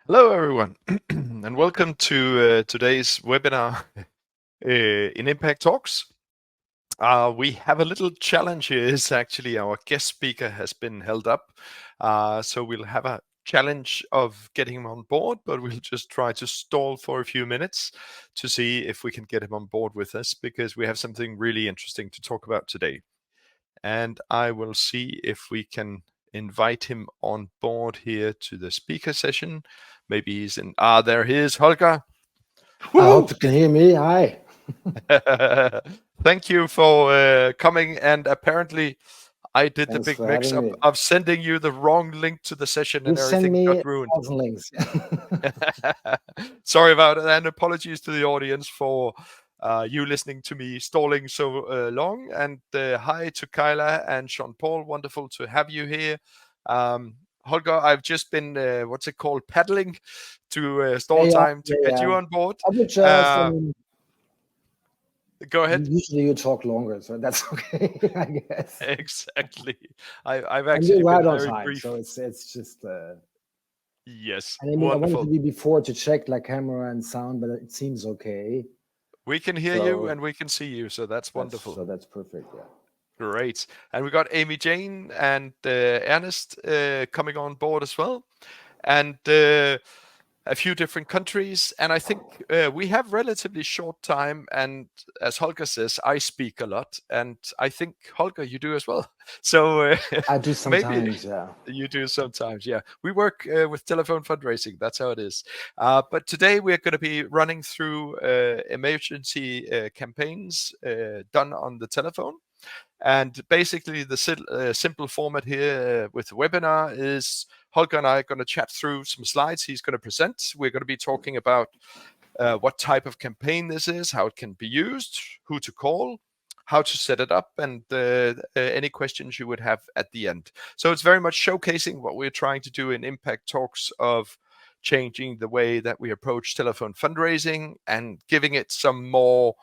Hello, everyone, and welcome to today's webinar in Impact Talks. We have a little challenge here. Is actually our guest speaker has been held up, so we'll have a challenge of getting him on board, but we'll just try to stall for a few minutes to see if we can get him on board with us, because we have something really interesting to talk about today. And I will see if we can invite him on board here to the speaker session. Maybe he's in. There he is, Holger. I hope you can hear me. Hi. Thank you for coming. And apparently, I did the Thanks big for mix having up me. of sending you the wrong link to the session, You and send everything got me ruined. 1,000 links. Sorry about it, and apologies to the audience for you listening to me stalling so long. And hi to Kyla and Sean Paul. Wonderful to have you here. Holger, I've just been, what's it called, paddling to stall time to get you on board. I would Go ahead. usually you talk longer, so that's okay, I guess. Exactly. I've And actually you're right been on very time, brief. so it's just. Yes, And I mean, I wanted to wonderful. be before to check like camera and sound, but it seems okay. We can hear you and we can see you, so that's wonderful. That's perfect. Yeah. Great. And we got Amy Jane and Ernest coming on board as well. And a few different countries. And I think we have relatively short time. And as Holger says, I speak a lot. And I think, Holger, you do as well. So I do maybe sometimes. Yeah. you do sometimes. Yeah. We work with telephone fundraising. That's how it is. But today we're going to be running through emergency campaigns done on the telephone. And basically, the simple format here with the webinar is Holger and I are going to chat through some slides he's going to present. We're going to be talking about what type of campaign this is, how it can be used, who to call, how to set it up, and any questions you would have at the end. So it's very much showcasing what we're trying to do in Impact Talks of changing the way that we approach telephone fundraising and giving it some more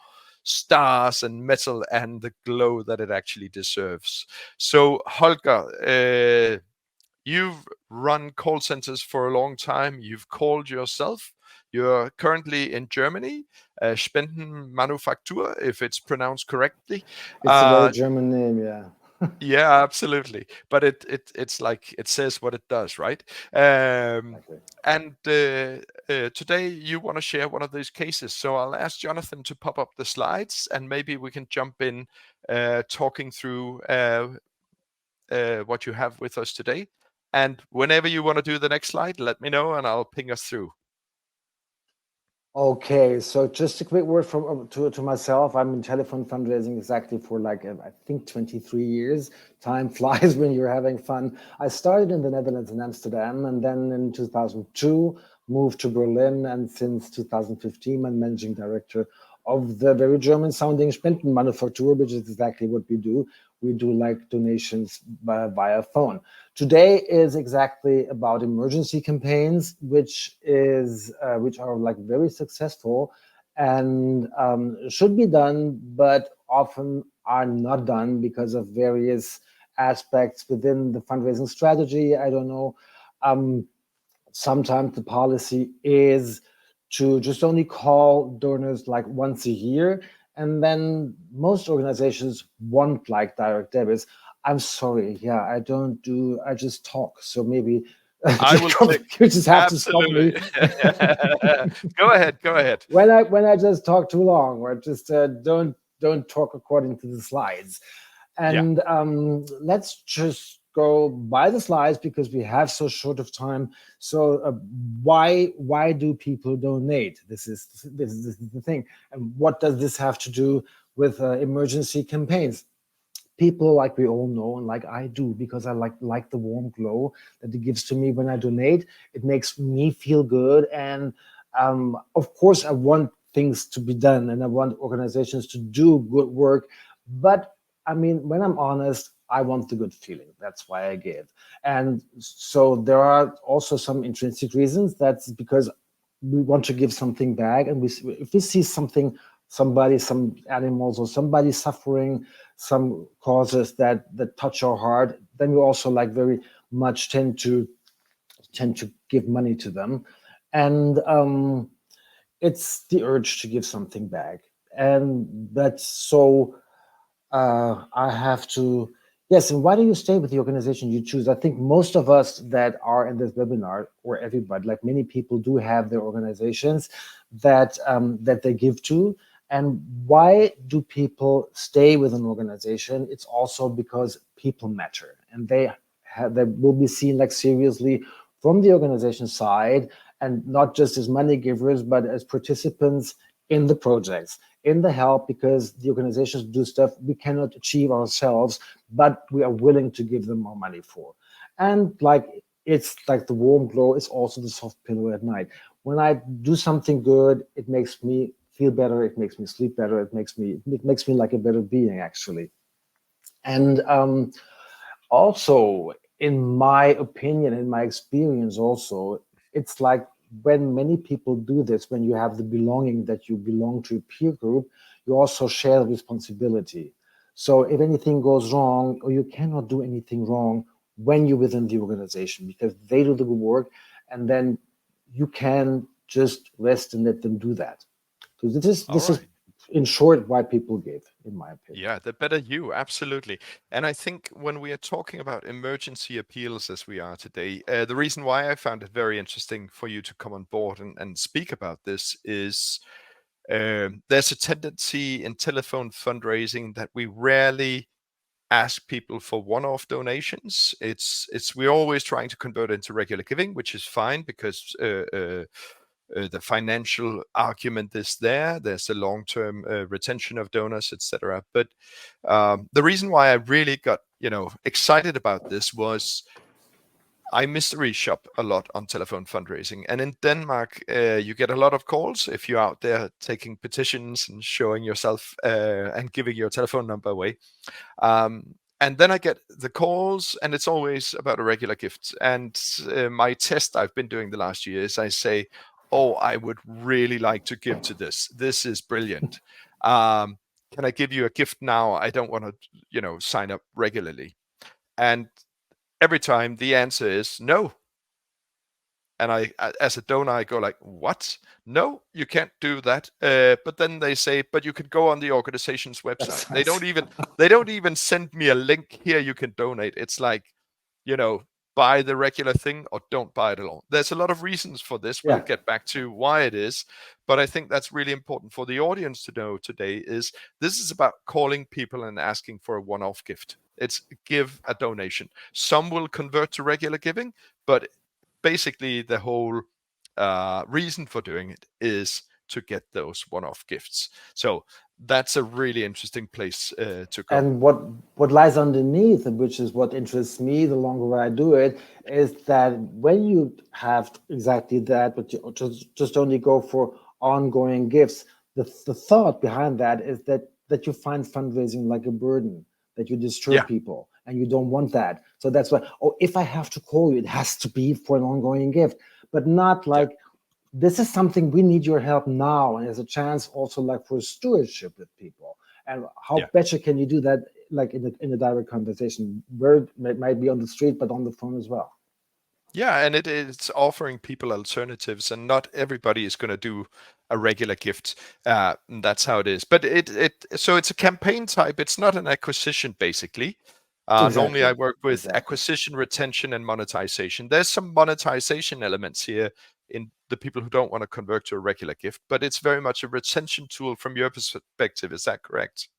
stars and metal and the glow that it actually deserves. So, Holger, you've run call centers for a long time. You've called yourself. You're currently in Germany, Spendenmanufaktur, if it's pronounced correctly. It's a very German name. Yeah. Yeah, absolutely. But it's like it says what it does, right? Okay. And today you want to share one of those cases. So I'll ask Jonathan to pop up the slides, and maybe we can jump in talking through what you have with us today. And whenever you want to do the next slide, let me know, and I'll ping us through. Okay, so just a quick word from to myself. I'm in telephone fundraising exactly for like I think 23 years. Time flies when you're having fun. I started in the Netherlands in Amsterdam, and then in 2002 moved to Berlin, and since 2015 I'm managing director of the very German-sounding Spendenmanufaktur, which is exactly what we do. We do like donations via phone. Today is exactly about emergency campaigns, which are like very successful and should be done, but often are not done because of various aspects within the fundraising strategy. I don't know. Sometimes the policy is to just only call donors like once a year, and then most organizations want like direct debits. I'm sorry, yeah, I just talk. So maybe I will you just have to stop absolutely. me. Go ahead. When I just talk too long, or just don't talk according to the slides. Yeah. And let's just go by the slides because we have so short of time. So why do people donate? This is the thing. And what does this have to do with emergency campaigns? People, like we all know, and like I do, because I like the warm glow that it gives to me when I donate. It makes me feel good, and of course I want things to be done, and I want organizations to do good work. But I mean, when I'm honest, I want the good feeling. That's why I give. And so there are also some intrinsic reasons. That's because we want to give something back, and if we see somebody, some animals, or somebody suffering some causes that touch our heart, then we also like very much tend to give money to them. And it's the urge to give something back. And that's so I have to, yes. And why do you stay with the organization you choose? I think most of us that are in this webinar, or everybody, like many people, do have their organizations that they give to. And why do people stay with an organization? It's also because people matter, and they will be seen like seriously from the organization side, and not just as money givers, but as participants in the projects, in the help, because the organizations do stuff we cannot achieve ourselves, but we are willing to give them more money for. And like, it's like the warm glow is also the soft pillow at night. When I do something good, it makes me feel better, it makes me sleep better, it makes me like a better being, actually. And also, in my opinion, in my experience also, it's like, when many people do this, when you have the belonging that you belong to a peer group, you also share the responsibility. So if anything goes wrong, or you cannot do anything wrong when you're within the organization, because they do the good work, and then you can just rest and let them do that. So All this is right. in short why people give, in my opinion. Yeah, the better you, absolutely. And I think when we are talking about emergency appeals as we are today, the reason why I found it very interesting for you to come on board and speak about this is there's a tendency in telephone fundraising that we rarely ask people for one-off donations. It's we're always trying to convert into regular giving, which is fine because the financial argument is there. There's a long-term retention of donors, etc. But the reason why I really got excited about this was I mystery shop a lot on telephone fundraising, and in Denmark, you get a lot of calls if you're out there taking petitions and showing yourself and giving your telephone number away. And then I get the calls, and it's always about a regular gift. And my test I've been doing the last year is I say, "Oh, I would really like to give to this. This is brilliant. Can I give you a gift now? I don't want to, sign up regularly." And every time the answer is no. And as a donor, I go like, "What? No, you can't do that." But then they say, "But you can go on the organization's website." That's They don't nice. even they don't even send me a link. Here, you can donate. It's like, you know, buy the regular thing or don't buy it at all. There's a lot of reasons for this. We'll Yeah. get back to why it is, but I think that's really important for the audience to know today. Is this is about calling people and asking for a one-off gift. It's give a donation. Some will convert to regular giving, but basically the whole reason for doing it is to get those one-off gifts. So that's a really interesting place to go. And what lies underneath, and which is what interests me the longer I do it, is that when you have exactly that, but you just only go for ongoing gifts, the thought behind that is that you find fundraising like a burden, that you disturb Yeah, people, and you don't want that. So that's why, oh, if I have to call you, it has to be for an ongoing gift, but not yeah, like, this is something we need your help now, and there's a chance also like for stewardship with people. And how yeah. better can you do that, like in a direct conversation, where it might be on the street but on the phone as well. Yeah, and it's offering people alternatives, and not everybody is going to do a regular gift. And that's how it is. But so it's a campaign type. It's not an acquisition, basically. Normally, I Exactly. work with Exactly. acquisition, retention, and monetization. There's some monetization elements here in the people who don't want to convert to a regular gift, but it's very much a retention tool from your perspective. Is that correct?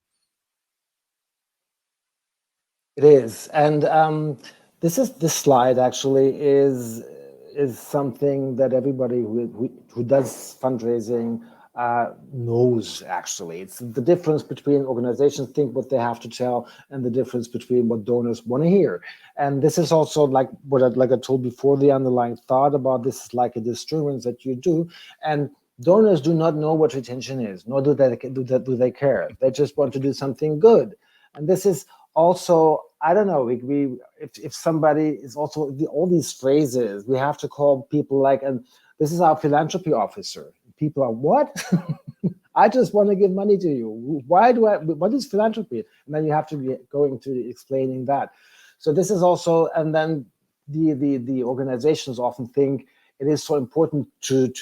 It is. And this slide actually is something that everybody who does fundraising knows. Actually, it's the difference between organizations think what they have to tell, and the difference between what donors want to hear. And this is also like like I told before, the underlying thought about this is like a disturbance that you do. And donors do not know what retention is, nor do they care. They just want to do something good. And this is also, I don't know, if somebody is also all these phrases, we have to call people like, and this is our philanthropy officer. People are, what? I just want to give money to you. What is philanthropy? And then you have to be going to explaining that. So this is also, and then the organizations often think it is so important to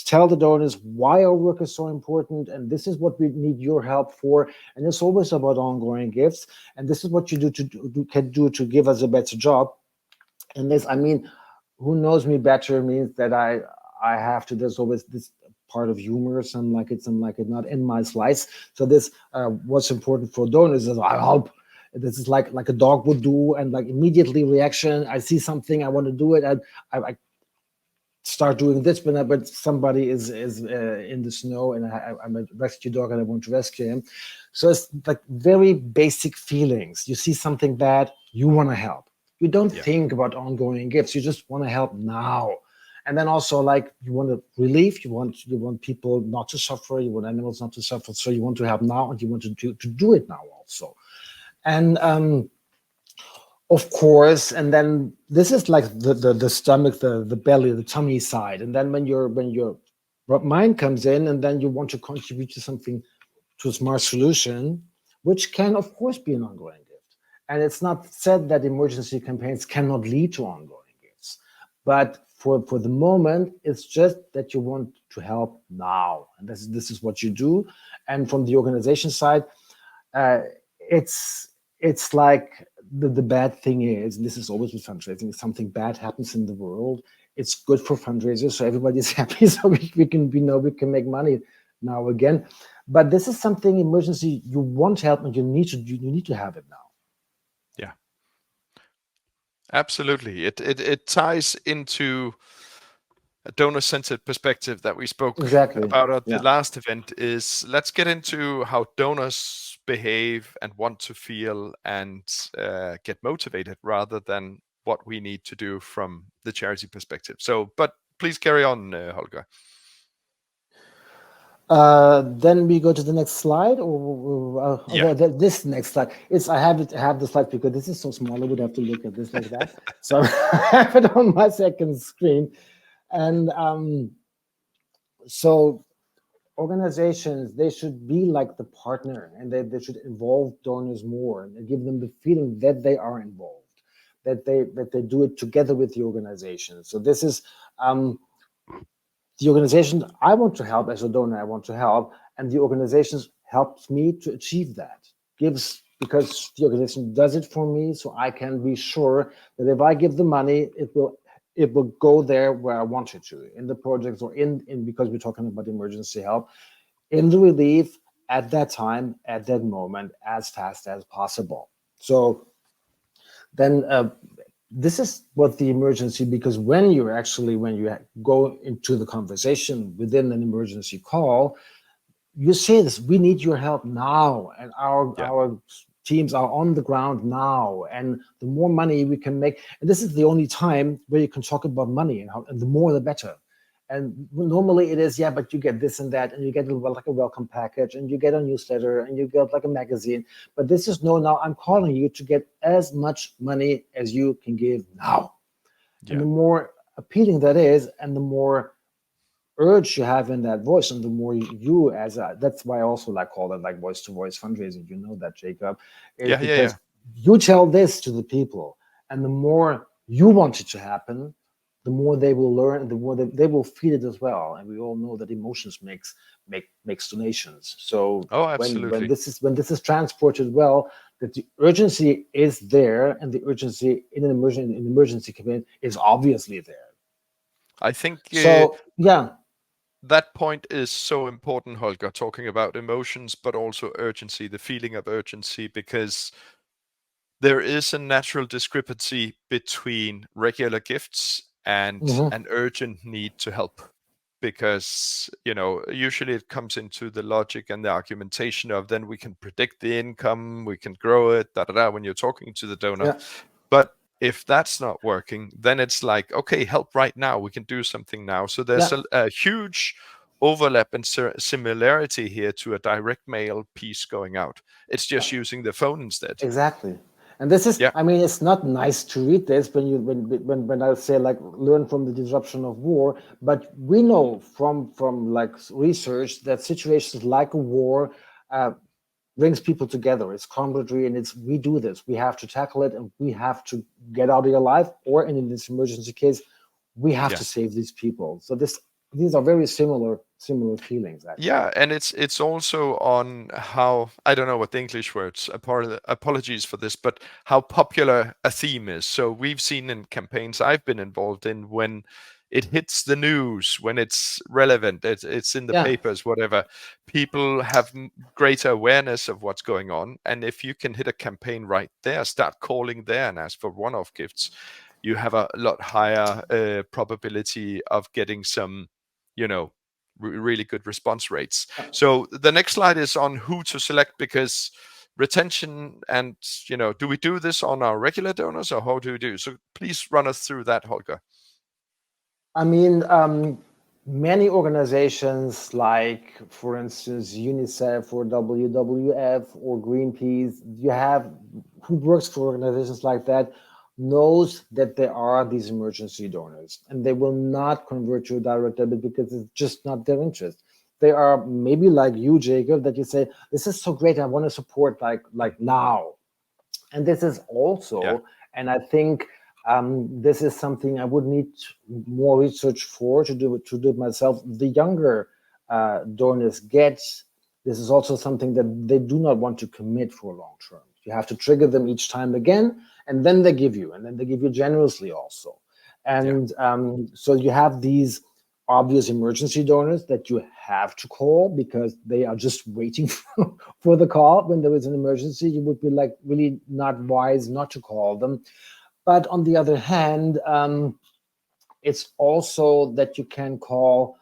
tell the donors why our work is so important, and this is what we need your help for. And it's always about ongoing gifts, and this is what you can do to give us a better job. And this, I mean, who knows me better means that I have to. There's always this part of humor, some like it, some like it not, in my slice. So this, what's important for donors is I hope this is like a dog would do, and like immediately reaction. I see something, I want to do it, and I start doing this, but somebody is in the snow, and I'm a rescue dog and I want to rescue him. So it's like very basic feelings. You see something bad, you want to help. You don't think about ongoing gifts. You just want to help now. And then also, like, you want relief. You want people not to suffer. You want animals not to suffer. So you want to help now, and you want to do it now also. And of course, and then this is like the stomach, the belly, the tummy side. And then when your mind comes in, and then you want to contribute to something, to a smart solution, which can of course be an ongoing gift. And it's not said that emergency campaigns cannot lead to ongoing gifts, but for the moment, it's just that you want to help now, and this is what you do. And from the organization side, it's like the bad thing is, and this is always with fundraising, if something bad happens in the world, it's good for fundraisers, so everybody's happy, so we can make money now again. But this is something emergency, you want help, and you need to have it now. Yeah, absolutely. It ties into a donor-centered perspective that we spoke about at the last event. Is let's get into how donors behave and want to feel and get motivated, rather than what we need to do from the charity perspective. So, but please carry on, Holger. Then we go to the next slide, or this next slide. I have the slide because this is so small. I would have to look at this like that. So I have it on my second screen. And so organizations, they should be like the partner, and they should involve donors more, and give them the feeling that they are involved, that they do it together with the organization. So this is the organization I want to help. As a donor, I want to help, and the organization helps me to achieve that. Because the organization does it for me, so I can be sure that if I give the money, it will go there where I want it to, in the projects, or in because we're talking about emergency help, in the relief, at that time, at that moment, as fast as possible. So then this is what the emergency, because when you go into the conversation within an emergency call, you say this: we need your help now, and our teams are on the ground now, and the more money we can make, and this is the only time where you can talk about money, and the more the better. And normally it is, but you get this and that, and you get like a welcome package, and you get a newsletter, and you get like a magazine. But this is now I'm calling you to get as much money as you can give now. And the more appealing that is, and the more urge you have in that voice, and the more you that's why I also call it like voice to voice fundraising. You know that, Jacob, because you tell this to the people, and the more you want it to happen, the more they will learn, and the more they will feel it as well. And we all know that emotions makes donations. So when this is transported well, that the urgency is there, and the urgency in an emergency campaign is obviously there. I think so. That point is so important, Holger, talking about emotions, but also urgency, the feeling of urgency, because there is a natural discrepancy between regular gifts and an urgent need to help. Because, usually it comes into the logic and the argumentation of, then we can predict the income, we can grow it, when you're talking to the donor. Yeah. But if that's not working, then it's like, okay, help right now. We can do something now. So there's a huge overlap and similarity here to a direct mail piece going out. It's just using the phone instead. Exactly. And this is, I mean, it's not nice to read this when I say learn from the disruption of war, but we know from research that situations like a war brings people together. It's camaraderie, and we do this. We have to tackle it, and we have to get out of your life, or in this emergency case, we have Yeah. to save these people. So these are very similar feelings, actually. Yeah, and it's also on how, I don't know what the English words, apologies for this, but how popular a theme is. So we've seen in campaigns I've been involved in, when it hits the news, when it's relevant, it's in the Yeah. papers, whatever, people have greater awareness of what's going on. And if you can hit a campaign right there, start calling there and ask for one-off gifts, you have a lot higher probability of getting some, you know, really good response rates. So the next slide is on who to select, because retention and, you know, do we do this on our regular donors, or how do we do? So please run us through that, Holger. I mean, many organizations like, for instance, UNICEF or WWF or Greenpeace, who works for organizations like that knows that there are these emergency donors, and they will not convert to a direct debit because it's just not their interest. They are maybe like you, Jacob, that you say, this is so great, I want to support like now. And this is Yeah. also, and I think this is something I would need more research for to do it myself. The younger donors get, this is also something that they do not want to commit for long term. You have to trigger them each time again, and then they give you, and then they give you generously also. And so you have these obvious emergency donors that you have to call because they are just waiting for the call when there is an emergency. You would be like really not wise not to call them. But on the other hand, it's also that you can call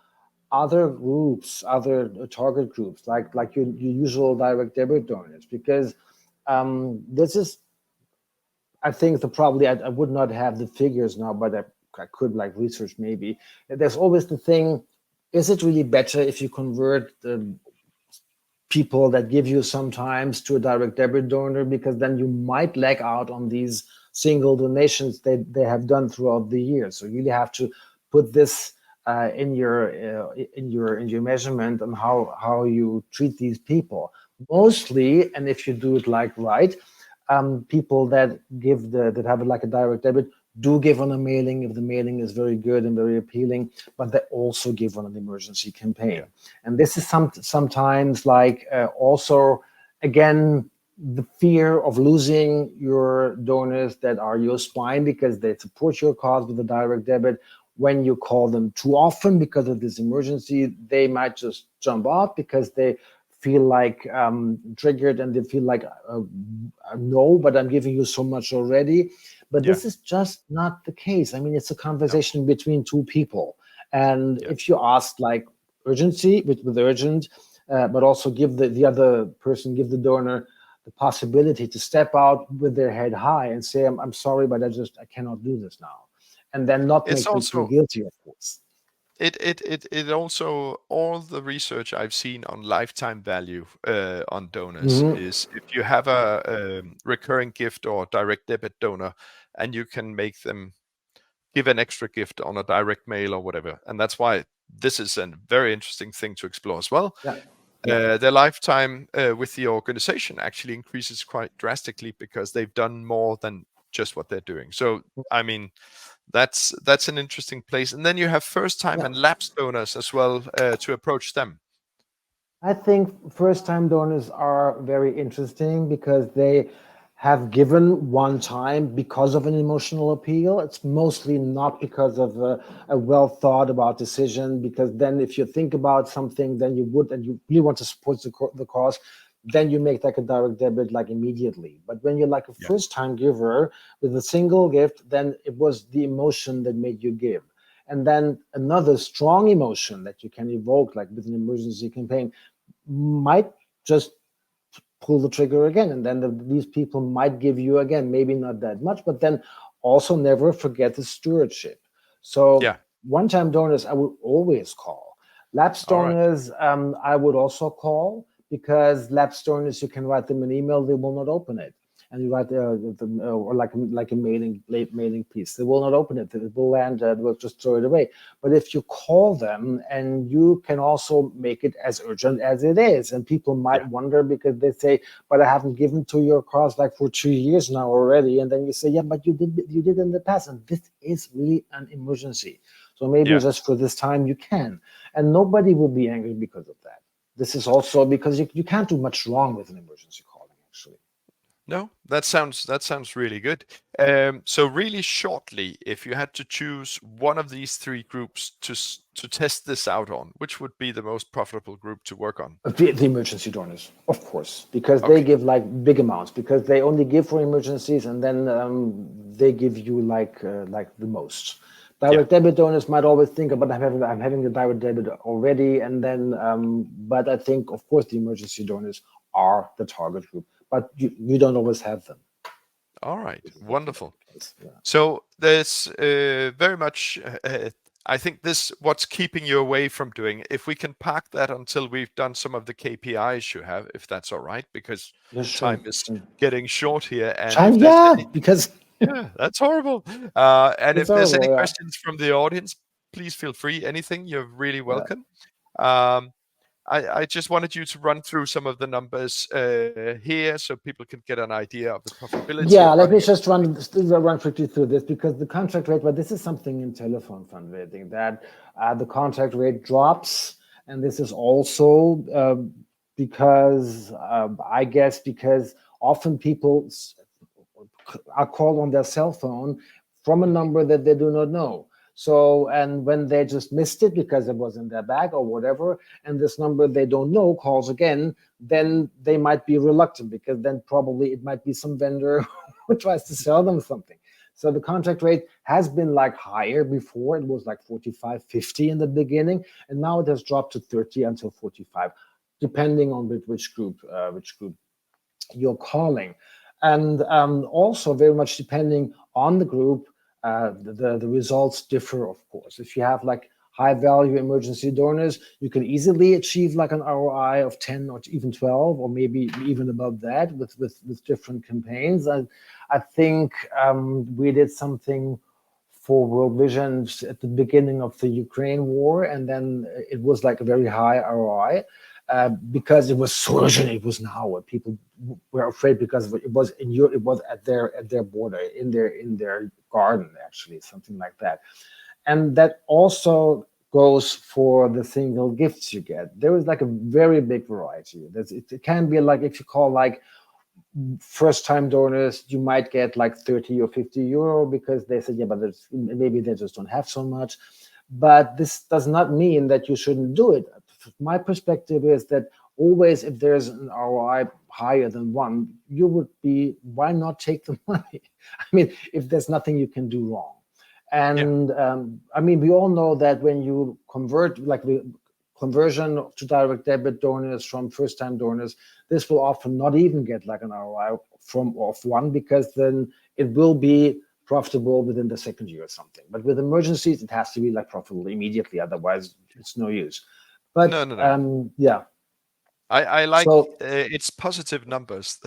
other groups, other target groups, like your usual direct debit donors, because this is, I think, probably I would not have the figures now, but I could like research maybe. There's always the thing: is it really better if you convert the people that give you sometimes to a direct debit donor, because then you might lag out on these single donations they have done throughout the year. So you really have to put this in your measurement on how you treat these people. Mostly, and if you do it like right, people that that have like a direct debit do give on a mailing if the mailing is very good and very appealing, but they also give on an emergency campaign. Yeah. And this is sometimes like also, again, the fear of losing your donors that are your spine because they support your cause with a direct debit. When you call them too often because of this emergency, they might just jump off because they feel like triggered, and they feel like, no, but I'm giving you so much already. But Yeah. this is just not the case. I mean, it's a conversation between two people. And Yeah. if you ask like urgency with urgent, but also give the other person, give the donor the possibility to step out with their head high and say, I'm sorry, but I cannot do this now. And then not It's make you feel also, guilty, of course. it also, all the research I've seen on lifetime value on donors Mhm. is, if you have a recurring gift or direct debit donor, and you can make them give an extra gift on a direct mail or whatever. And that's why this is a very interesting thing to explore as well. Yeah. Yeah. Their lifetime with the organization actually increases quite drastically because they've done more than just what they're doing. So, I mean, that's an interesting place. And then you have first time Yeah. and lapsed donors as well, to approach them. I think first-time donors are very interesting because they have given one time because of an emotional appeal. It's mostly not because of a well thought about decision, because then if you think about something, then you would, and you really want to support the cause, then you make like a direct debit like immediately. But when you're like a Yeah. first-time giver with a single gift, then it was the emotion that made you give. And then another strong emotion that you can evoke, like with an emergency campaign, might just pull the trigger again, and then these people might give you again, maybe not that much, but then also never forget the stewardship. So Yeah. one-time donors I would always call. Lapsed All right. donors I would also call, because lapsed donors, you can write them an email, they will not open it. and you write or like a mailing piece. They will not open it. It will land. They will just throw it away. But if you call them, and you can also make it as urgent as it is, and people might wonder because they say, "But I haven't given to your cause like for 2 years now already," and then you say, "Yeah, but you did in the past, and this is really an emergency. So maybe Yeah. just for this time you can," and nobody will be angry because of that. This is also because you can't do much wrong with an emergency calling, actually. No, that sounds really good. So really shortly, if you had to choose one of these three groups to test this out on, which would be the most profitable group to work on? The emergency donors, of course, because they Okay. give like big amounts, because they only give for emergencies, and then they give you like the most. Yeah. Direct debit donors might always think about I'm having the direct debit already, and then but I think of course the emergency donors are the target group, but you don't always have them. All right. This is often not Wonderful. the case. Yeah. So there's very much. I think this what's keeping you away from doing. If we can park that until we've done some of the KPIs you have, if that's all right, because Yeah, sure. time is Sure. getting short here, and Time, if there's yeah, any, because yeah, that's horrible. And it's if there's any horrible. Yeah. questions from the audience, please feel free. Anything, you're really Yeah. welcome. Um, I just wanted you to run through some of the numbers here so people can get an idea of the profitability Yeah, of let running me it. just run quickly through this, because the contract rate, but this is something in telephone fundraising, that the contract rate drops, and this is also because I guess because often people are called on their cell phone from a number that they do not know. So, and when they just missed it because it was in their bag or whatever, and this number they don't know calls again, then they might be reluctant, because then probably it might be some vendor who tries to sell them something. So the contract rate has been like higher before. It was like 45, 50 in the beginning, and now it has dropped to 30 until 45, depending on which group you're calling. And also very much depending on the group, the results differ, of course. If you have like high value emergency donors, you can easily achieve like an ROI of 10 or even 12, or maybe even above that with different campaigns. I think we did something for World Vision at the beginning of the Ukraine war, and then it was like a very high ROI. Because it was so urgent, it was now. People were afraid because it was in Europe, it was at their border, in their garden, actually, something like that. And that also goes for the single gifts you get. There is like a very big variety. It can be like, if you call like first time donors, you might get like 30 or 50 euro, because they said, yeah, but maybe they just don't have so much. But this does not mean that you shouldn't do it. My perspective is that always, if there's an ROI higher than one, you would be, why not take the money? I mean, if there's nothing you can do wrong. Yeah. And I mean, we all know that when you convert, like the conversion to direct debit donors from first time donors, this will often not even get like an ROI of one, because then it will be profitable within the second year or something. But with emergencies, it has to be like profitable immediately, otherwise it's no use. But No. yeah, I like so it's positive numbers.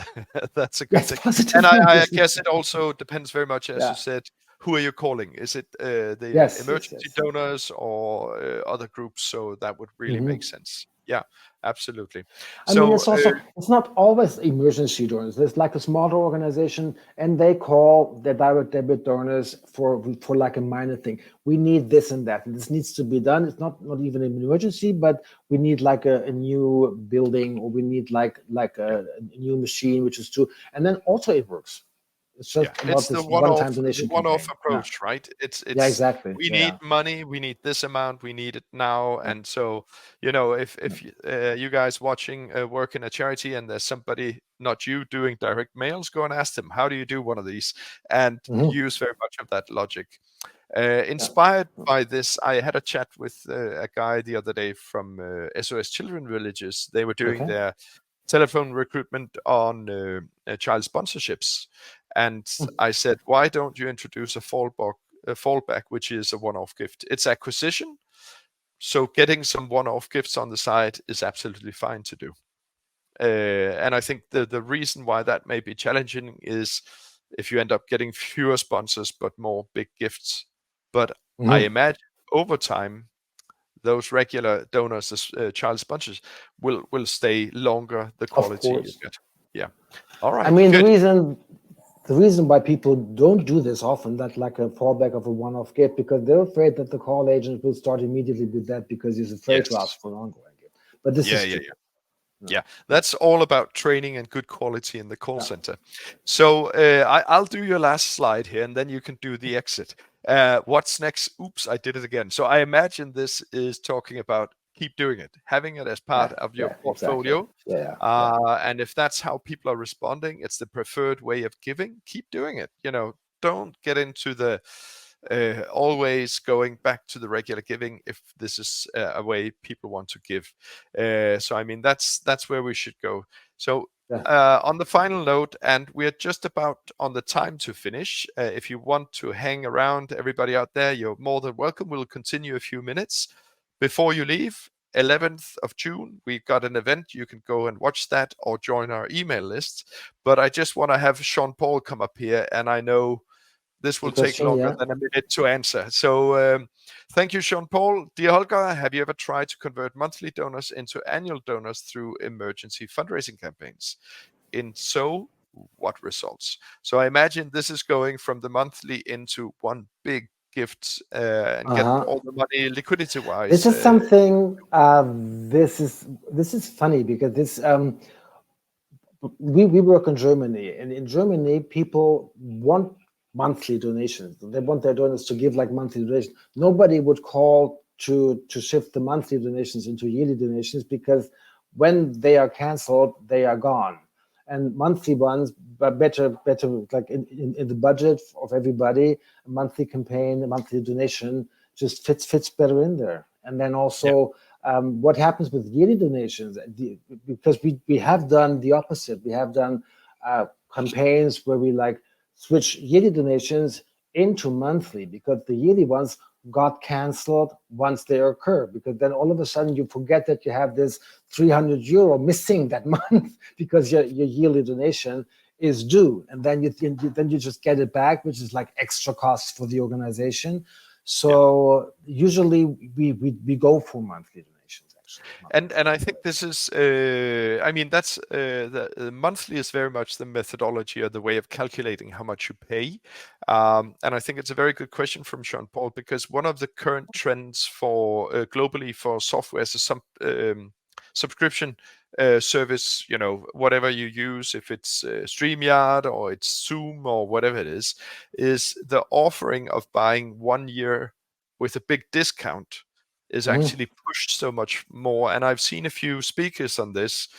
That's a good yes, thing. And positive I numbers. guess it also depends very much, as you Yeah, said, who are you calling? Is it the yes, emergency yes. donors or other groups? So that would really make Mhm. sense. Yeah, absolutely. I mean, So it's also, it's not always emergency donors. There's like a smaller organization, and they call their direct debit donors for like a minor thing. We need this and that, and this needs to be done. It's not even an emergency, but we need like a new building, or we need like yeah. a new machine, which is true. And then also it works. It's just Yeah, about it's the this one-time donation one-off campaign. Yeah, approach, right? yeah, It's exactly. we need Yeah, money, we need this amount, we need it now, yeah, and so if you guys watching work in a charity and there's somebody not you doing direct mails, go and ask them how do you do one of these, and hmm, use very much of that logic. yeah. Inspired by this, I had a chat with a guy the other day from SOS Children Villages. They were doing Okay. their telephone recruitment on child sponsorships. And I said, why don't you introduce a fallback, which is a one-off gift? It's acquisition. So getting some one-off gifts on the side is absolutely fine to do. And I think the reason why that may be challenging is if you end up getting fewer sponsors but more big gifts. But I Mhm. imagine over time, those regular donors, child sponsors, will stay longer. The Of quality you course. get. Yeah. All I right. mean, Good. the reason why people don't do this often, that like a fallback of a one-off gift, because they're afraid that the call agent will start immediately with that because he's afraid to Yes. ask for an ongoing gift. But this is Yeah. Yeah. stupid. Yeah, No. that's all about training and good quality in the call Yeah. center. So I'll do your last slide here, and then you can do the exit. What's next? Oops, I did it again. So I imagine this is talking about keep doing it, having it as part Yeah. of your Yeah. Exactly. portfolio. Yeah. Yeah. And if that's how people are responding, it's the preferred way of giving. Keep doing it. Don't get into the always going back to the regular giving if this is a way people want to give. So I mean that's where we should go. So Yeah. on the final note, and we're just about on the time to finish. If you want to hang around, everybody out there, you're more than welcome. We'll continue a few minutes before you leave. 11th of June, we've got an event. You can go and watch that or join our email list. But I just want to have Sean Paul come up here, and I know this The will take question, longer yeah. than a minute to answer. So thank you, Sean Paul. Dear Holger, have you ever tried to convert monthly donors into annual donors through emergency fundraising campaigns? In so, what results? So I imagine this is going from the monthly into one big gift and get Uh-huh. all the money liquidity This wise. is something. This is funny because this we work in Germany, and in Germany, people want monthly donations. They want their donors to give like monthly donations. Nobody would call to shift the monthly donations into yearly donations because when they are canceled, they are gone. And monthly ones, but better like in the budget of everybody, a monthly campaign, a monthly donation just fits better in there. And then Yeah, also what happens with yearly donations, because we have done the opposite. We have done campaigns where we like switch yearly donations into monthly because the yearly ones got canceled once they occur, because then all of a sudden you forget that you have this 300 euro missing that month because your yearly donation is due, and then you just get it back, which is like extra costs for the organization. yeah. So usually we go for monthly donations, actually. And I think this is I mean that's the monthly is very much the methodology or the way of calculating how much you pay. And I think it's a very good question from Sean Paul, because one of the current trends for globally for software as a subscription service, whatever you use, if it's StreamYard or it's Zoom or whatever it is the offering of buying 1 year with a big discount is Mhm. actually pushed so much more. And I've seen a few speakers on this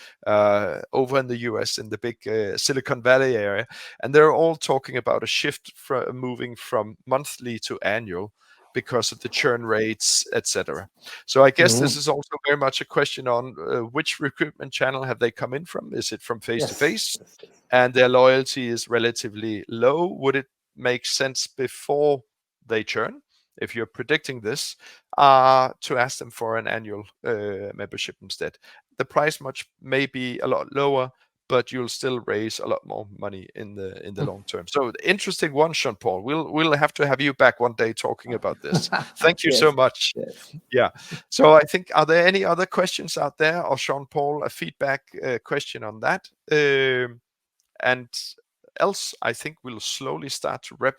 over in the US, in the big Silicon Valley area, and they're all talking about a shift from moving from monthly to annual because of the churn rates, etc. So I guess this Mhm. is also very much a question on which recruitment channel have they come in from? Is it from face to Yes, face? yes, yes. And their loyalty is relatively low. Would it make sense before they churn, if you're predicting this, to ask them for an annual membership instead? The price may be a lot lower, but you'll still raise a lot more money in the long term. So interesting one, Sean Paul. We'll have to have you back one day talking about this. Thank you so Yes, much. yes. Yeah. So I think, are there any other questions out there, or Sean Paul, a feedback question on that? And else, I think we'll slowly start to wrap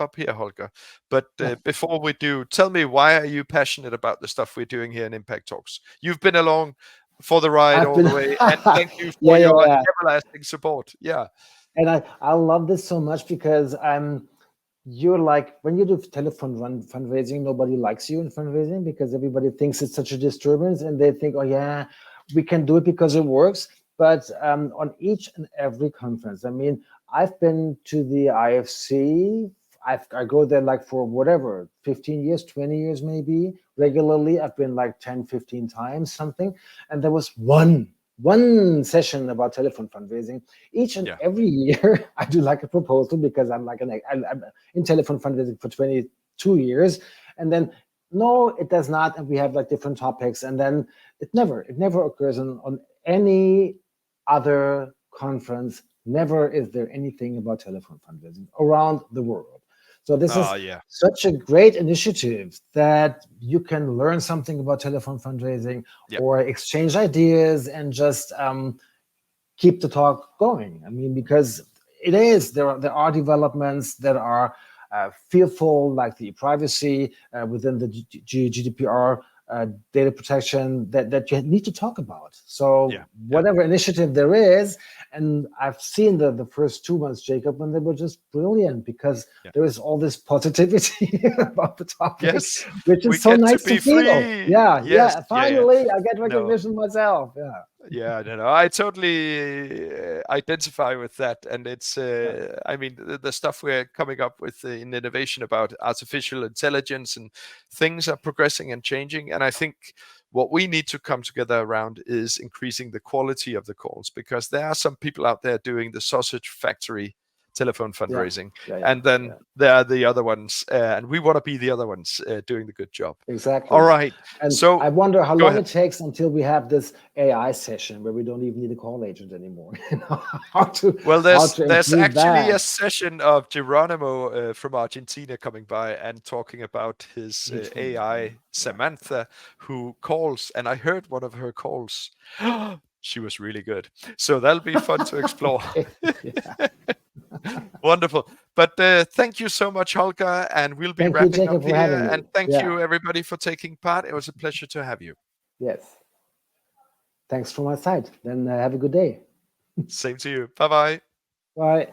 up here, Holger. But Yeah. before we do, tell me, why are you passionate about the stuff we're doing here in Impact Talks? You've been along for the ride I've all been the way, and thank you yeah, for yeah, your yeah. everlasting support. Yeah, And I love this so much because you're like, when you do fundraising, nobody likes you in fundraising because everybody thinks it's such a disturbance, and they think, oh yeah, we can do it because it works. But on each and every conference, I mean, I've been to the IFC. I go there like for whatever, 15 years, 20 years maybe, regularly. I've been like 10, 15 times, something. And there was one session about telephone fundraising. Each and yeah, every year I do like a proposal because I'm like I'm in telephone fundraising for 22 years, and then no, it does not, and we have like different topics, and then it never occurs on any other conference, never is there anything about telephone fundraising around the world. So this is Yeah. such a great initiative that you can learn something about telephone fundraising Yep. or exchange ideas and just keep the talk going. I mean, because there are developments that are fearful, like the privacy within the GDPR data protection that you need to talk about. So whatever initiative there is, and I've seen the first 2 months, Jacob, and they were just brilliant because there is all this positivity about the topic, Yes, which we is so get to nice to be feel. free. Yeah, Yes, finally I get No. recognition myself. Yeah, no, I totally identify with that, and it's I mean the stuff we're coming up with in innovation about artificial intelligence and things are progressing and changing, and I think what we need to come together around is increasing the quality of the calls, because there are some people out there doing the sausage factory telephone fundraising, and then there are the other ones, and we want to be the other ones doing the good job. Exactly. All right. And so I wonder how go long ahead. it takes until we have this AI session where we don't even need a call agent anymore. How to There's actually that. a session of Geronimo from Argentina coming by and talking about his AI Samantha, who calls, and I heard one of her calls. She was really good. So that'll be fun to explore. Wonderful. But thank you so much, Holger, and we'll be wrapping Jacob, up for having here. me. And thank you, everybody, for taking part. It was a pleasure to have you. Yes. Thanks from my side. Then have a good day. Same to you. Bye-bye. Bye.